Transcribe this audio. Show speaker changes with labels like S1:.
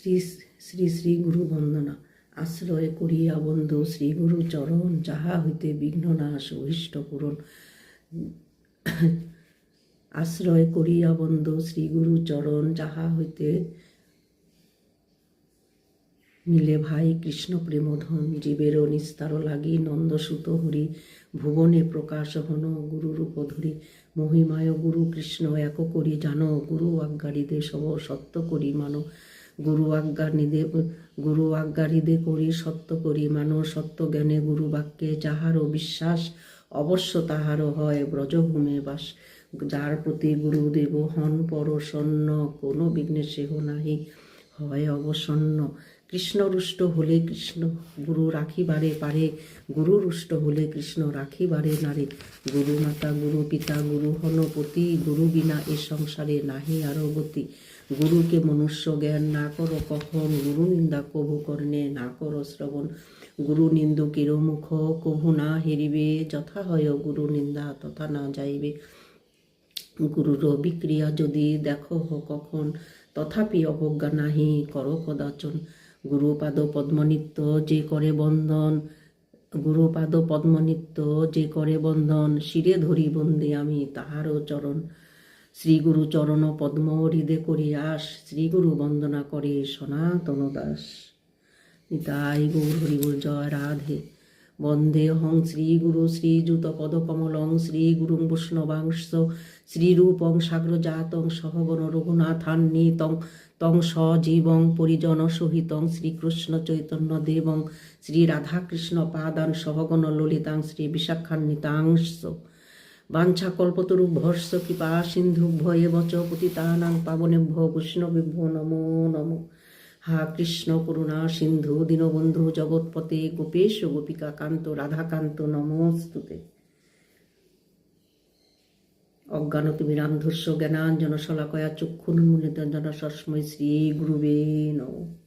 S1: শ্রী শ্রী শ্রী গুরু বন্দনা। আশ্রয় করিয়া বন্ধু শ্রী গুরু চরণ, যাহা হইতে বিঘ্ননাশ অভীষ্ট পূরণ। আশ্রয় করিয়া বন্ধু শ্রী গুরু চরণ, যাহা হইতে মিলে ভাই কৃষ্ণ প্রেমধন। জীবেরও নিস্তার লাগি নন্দসুত হরি, ভুবনে প্রকাশ হন গুরুরূপ ধরি। মহিমায় গুরু কৃষ্ণ এক করি জানো, গুরু আজ্ঞারিদে সব সত্য করি মানো। গুরু আজ্ঞারিদে করি সত্য করি মানো। সত্য জ্ঞানে গুরু বাক্যে যাহারও বিশ্বাস, অবশ্য তাহারও হয় ব্রজভূমে বাস। যার প্রতি গুরুদেব হন পরসন্ন, কোনো বিঘ্নে সেহ নাহি হয় অবসন্ন। কৃষ্ণ রুষ্ট হলে কৃষ্ণ গুরু রাখিবারে পারে, গুরু রুষ্ট হলে কৃষ্ণ রাখিবারে নারে। গুরু মাতা গুরু পিতা গুরু হনপতি, গুরু বিনা এ সংসারে নাহি আরো গতি। গুরুকে মনুষ্য জ্ঞান না করো কখন, গুরু নিন্দা কভু কর্ণে না করো শ্রবণ। গুরু নিন্দুকের মুখ কভু না হেরিবে, যথা হয় গুরু নিন্দা তথা না যাইবে। গুরুর বিক্রিয়া যদি দেখো কখন, তথাপি অবজ্ঞা নাহি করো কদাচন। গুরুপাদ পদ্মনিত্য যে করে বন্দন, গুরুপাদ পদ্মনিত্য যে করে বন্দন। শিরে ধরি বন্দে আমি তাহারও চরণ। শ্রীগুরু চরণ পদ্ম হৃদে করি আস, শ্রীগুরু বন্দনা করে সনাতন দাস। নিতাই গৌর হরিগুর জয় রাধে। বন্দে হং শ্রীগুরু শ্রীযুত পদকমলং, শ্রীগুরুং বৈষ্ণবাংশ শ্রীরূপং সাগ্রজাতং সহগণ রঘুনাথান্বিতং তং সজীবং পরিজন সহিতং শ্রীকৃষ্ণ চৈতন্য দেবং শ্রীরাধাকৃষ্ণ পাদান সহগণ ললিতাং শ্রী বিশাখান্বিতাংশ। বাঞ্ছা কল্পতরুভ্যশ্চ কৃপা সিন্ধুভ্য এব চ পতিতানাং পাবনেভ্যো বৈষ্ণবেভ্যো নমো নমো। হা কৃষ্ণ করুণা সিন্ধু দীনবন্ধু জগৎপতে, গোপেশ গোপিকা কান্ত রাধাকান্ত নমস্তুতে। অজ্ঞানতিমিরান্ধস্য জ্ঞানাঞ্জন শলাকয়া চক্ষুন্মীলিतं যেন তস্मै শ্রী গুরুবে নমঃ।